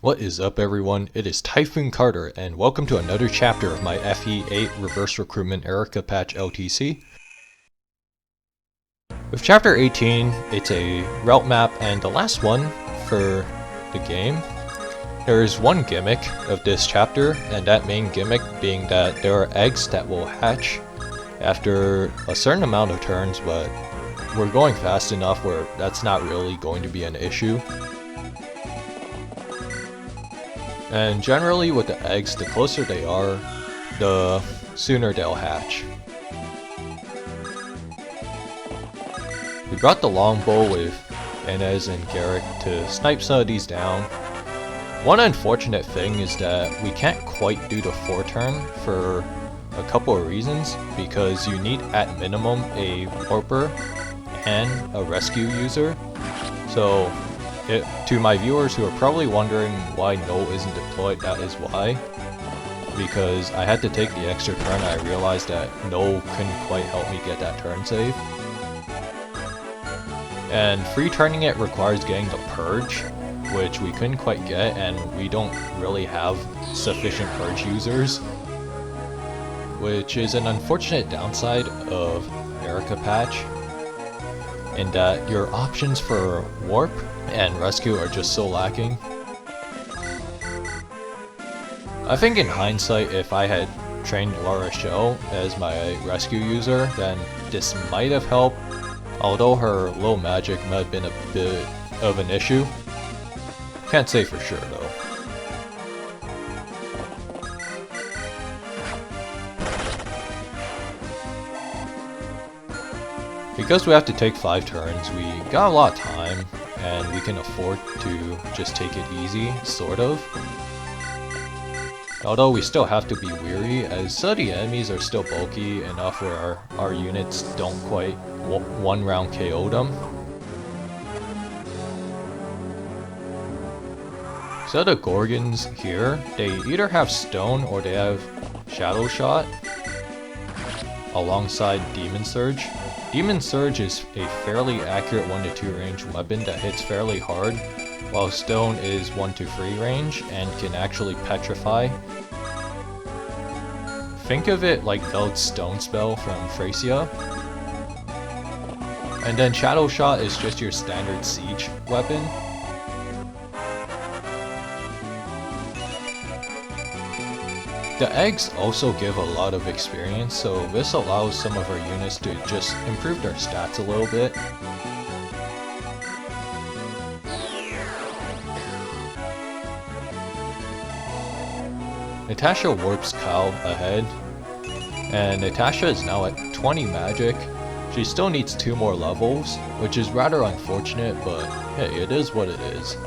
What is up everyone, it is Typhoon Carter and welcome to another chapter of my FE8 Reverse Recruitment Eirika patch LTC. With chapter 18, it's a route map and the last one for the game. There is one gimmick of this chapter, and that main gimmick being that there are eggs that will hatch after a certain amount of turns, but we're going fast enough where that's not really going to be an issue. And generally with the eggs, the closer they are, the sooner they'll hatch. We brought the longbow with Inez and Garrick to snipe some of these down. One unfortunate thing is that we can't quite do the 4-turn for a couple of reasons, because you need at minimum a warper and a rescue user. So to my viewers who are probably wondering why No isn't deployed, that is why. Because I had to take the extra turn, I realized that No couldn't quite help me get that turn save. And free turning it requires getting the purge, which we couldn't quite get, and we don't really have sufficient purge users. Which is an unfortunate downside of Eirika patch, in that your options for warp and rescue are just so lacking. I think in hindsight, if I had trained Laura Shell as my rescue user, then this might have helped, although her low magic might have been a bit of an issue. Can't say for sure though. Because we have to take 5 turns, we got a lot of time, and we can afford to just take it easy, sort of. Although we still have to be weary, as some of the enemies are still bulky enough where our units don't quite one round KO them. So the Gorgons here, they either have stone or they have shadow shot alongside Demon Surge. Demon Surge is a fairly accurate 1-2 range weapon that hits fairly hard, while Stone is 1-3 range and can actually petrify. Think of it like Veld's Stone spell from Thracia. And then Shadow Shot is just your standard siege weapon. The eggs also give a lot of experience, so this allows some of our units to just improve their stats a little bit. Natasha warps Kyle ahead, and Natasha is now at 20 magic. She still needs 2 more levels, which is rather unfortunate, but hey, it is what it is.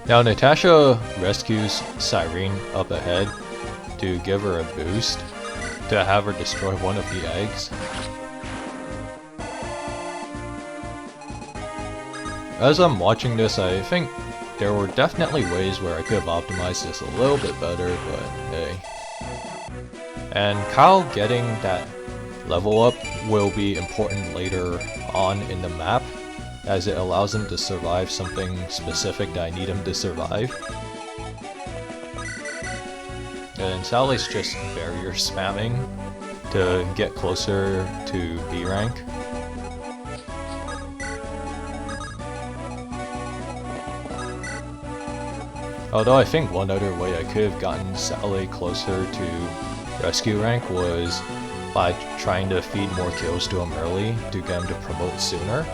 Now Natasha rescues Cyrene up ahead to give her a boost, to have her destroy one of the eggs. As I'm watching this, I think there were definitely ways where I could have optimized this a little bit better, but hey. And Kyle getting that level up will be important later on in the map, as it allows him to survive something specific that I need him to survive. And Sally's just barrier spamming to get closer to B rank. Although I think one other way I could have gotten Sally closer to rescue rank was by trying to feed more kills to him early to get him to promote sooner.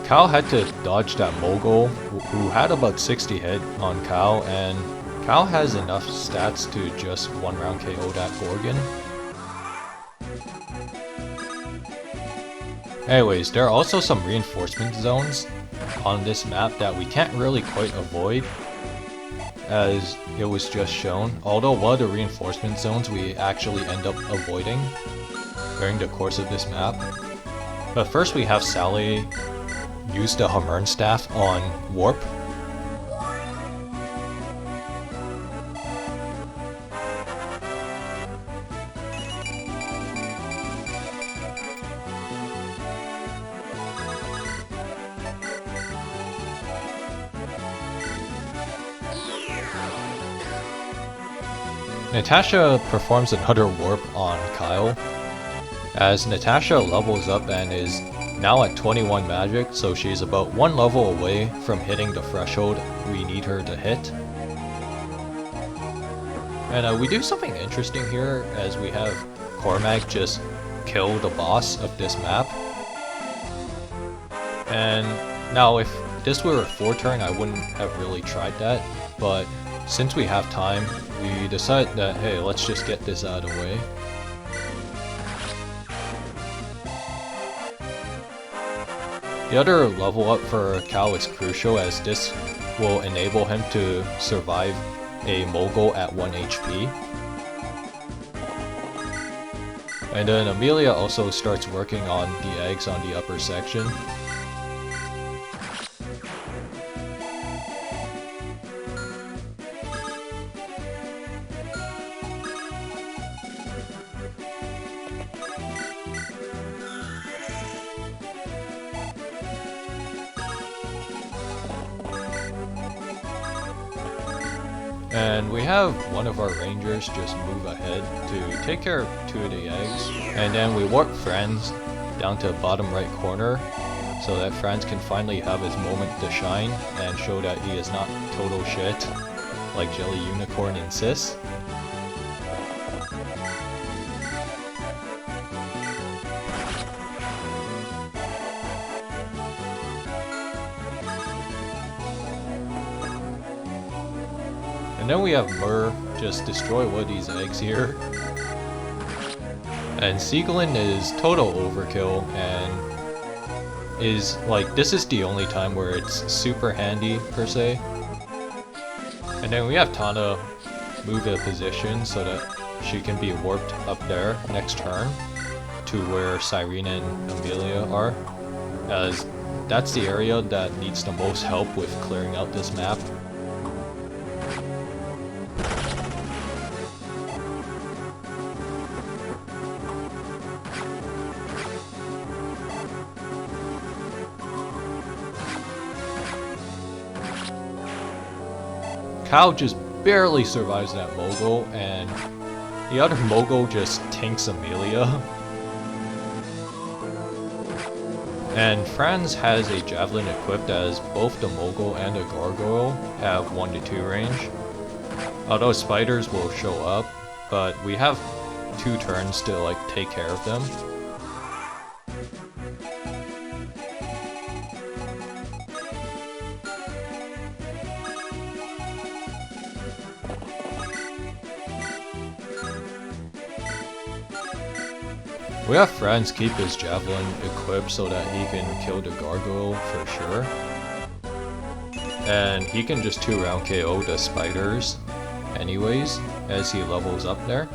Kyle had to dodge that Mogul, who had about 60 hit on Kyle, and Kyle has enough stats to just 1 round KO that Gorgon. Anyways, there are also some reinforcement zones on this map that we can't really quite avoid, as it was just shown, although one of the reinforcement zones we actually end up avoiding during the course of this map. But first we have Sally use the Hammerne staff on Warp. Natasha performs another warp on Kyle, as Natasha levels up and is now at 21 magic, so she's about one level away from hitting the threshold we need her to hit. And we do something interesting here, as we have Cormac just kill the boss of this map. And now if this were a 4-turn, I wouldn't have really tried that, but since we have time, we decide that, hey, let's just get this out of the way. The other level up for Cal is crucial, as this will enable him to survive a mogul at 1 HP. And then Amelia also starts working on the eggs on the upper section. And we have one of our rangers just move ahead to take care of 2 of the eggs, and then we warp Franz down to the bottom right corner so that Franz can finally have his moment to shine and show that he is not total shit like Jelly Unicorn insists. And then we have Mur just destroy one of these eggs here. And Siegelin is total overkill and is like, this is the only time where it's super handy per se. And then we have Tana move a position so that she can be warped up there next turn to where Cyrene and Amelia are, as that's the area that needs the most help with clearing out this map. Kyle just barely survives that mogul, and the other mogul just tanks Amelia. And Franz has a javelin equipped, as both the mogul and the gargoyle have 1 to 2 range. Although spiders will show up, but we have 2 turns to like take care of them. We have Franz keep his javelin equipped so that he can kill the gargoyle for sure. And he can just 2-round KO the spiders anyways, as he levels up there.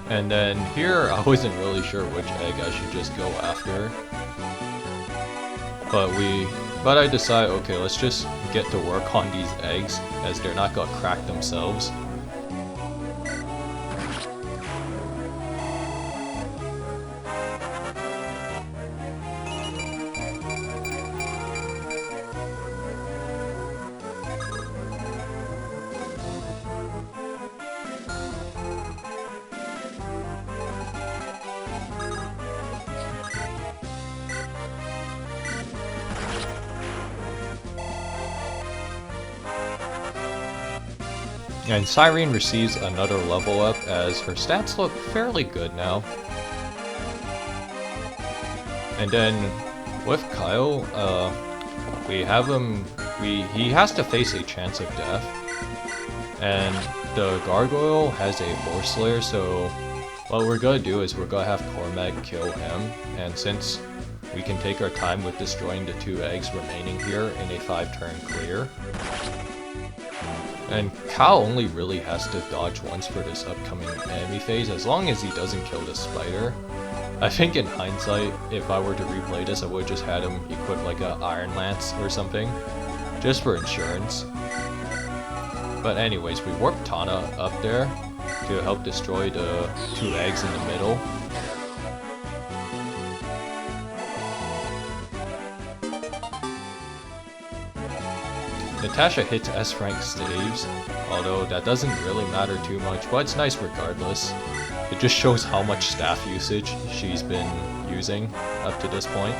And then here, I wasn't really sure which egg I should just go after. But I decided, okay, let's just get to work on these eggs, as they're not gonna crack themselves. And Cyrene receives another level up, as her stats look fairly good now. And then with Kyle, we have him, he has to face a chance of death, And the gargoyle has a force slayer, so what we're gonna do is we're gonna have Cormac kill him, and since we can take our time with destroying the 2 eggs remaining here in a 5-turn clear. And Cal only really has to dodge once for this upcoming enemy phase, as long as he doesn't kill the spider. I think in hindsight, if I were to replay this, I would just had him equip like a Iron Lance or something, just for insurance. But anyways, we warped Tana up there to help destroy the 2 eggs in the middle. Natasha hits S-rank staves, although that doesn't really matter too much, but it's nice regardless. It just shows how much staff usage she's been using up to this point.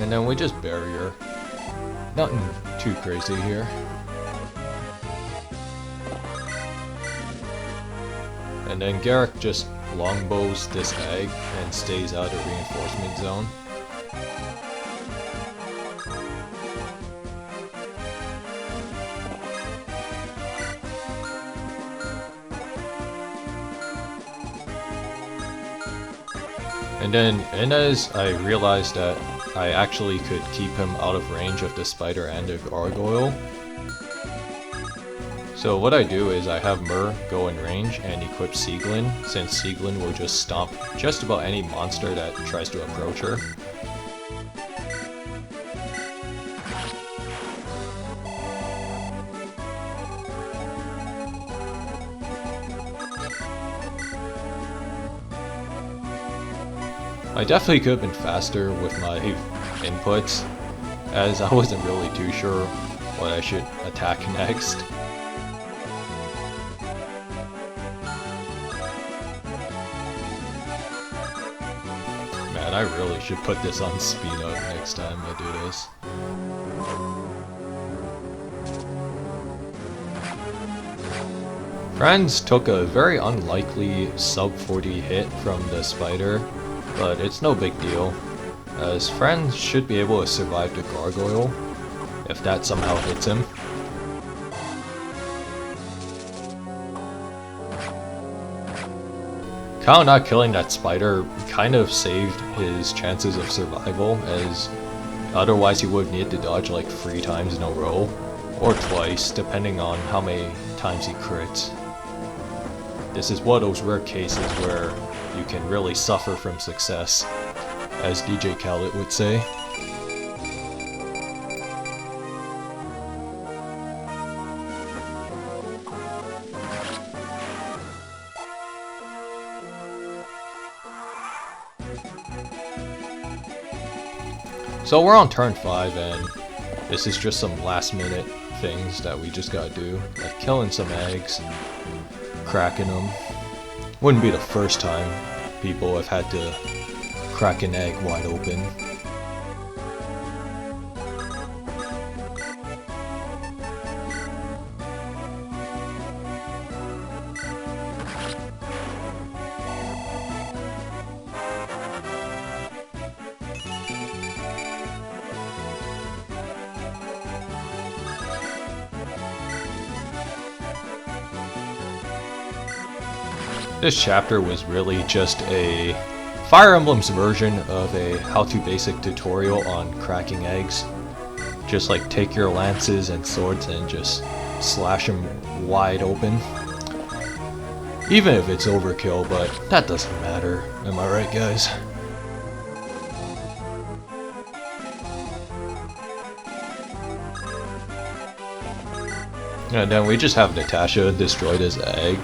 And then we just bury her. Nothing too crazy here. And then Garrick just longbows this egg and stays out of reinforcement zone. And then Inez, I realized that I actually could keep him out of range of the spider and the gargoyle. So what I do is I have Myrrh go in range and equip Sieglin, since Sieglin will just stomp just about any monster that tries to approach her. I definitely could have been faster with my inputs, as I wasn't really too sure what I should attack next. Man, I really should put this on speed up next time I do this. Franz took a very unlikely sub 40 hit from the spider, but it's no big deal, as Franz should be able to survive the gargoyle, if that somehow hits him. Kyle not killing that spider kind of saved his chances of survival, as otherwise he would need to dodge like 3 times in a row, or twice, depending on how many times he crits. This is one of those rare cases where you can really suffer from success, as DJ Khaled would say. So we're on turn 5, and this is just some last minute things that we just gotta do, like killing some eggs, cracking them. Wouldn't be the first time people have had to crack an egg wide open. This chapter was really just a Fire Emblem's version of a how-to basic tutorial on cracking eggs. Just like take your lances and swords and just slash them wide open. Even if it's overkill, but that doesn't matter. Am I right, guys? And then we just have Natasha destroy this egg,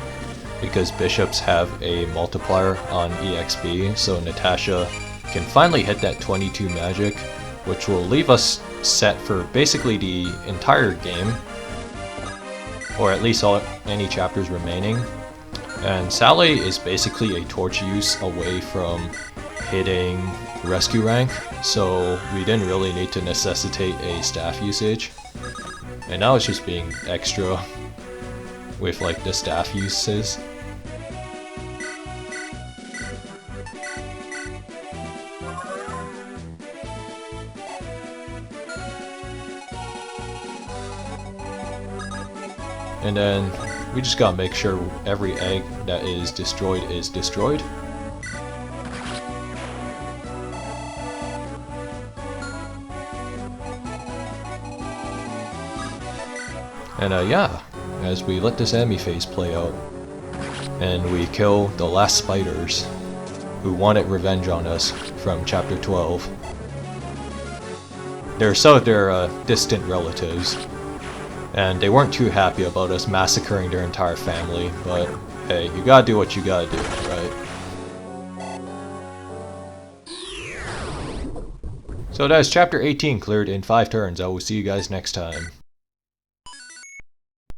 because bishops have a multiplier on EXP, so Natasha can finally hit that 22 magic, which will leave us set for basically the entire game, or at least any chapters remaining. And Sally is basically a torch use away from hitting rescue rank, so we didn't really need to necessitate a staff usage. And now it's just being extra. with like the staff uses. And then we just gotta make sure every egg that is destroyed is destroyed. And yeah, as we let this enemy phase play out, and we kill the last spiders who wanted revenge on us from chapter 12. They're distant relatives, and they weren't too happy about us massacring their entire family, but hey, you gotta do what you gotta do, right? So that is chapter 18 cleared in 5 turns. I will see you guys next time.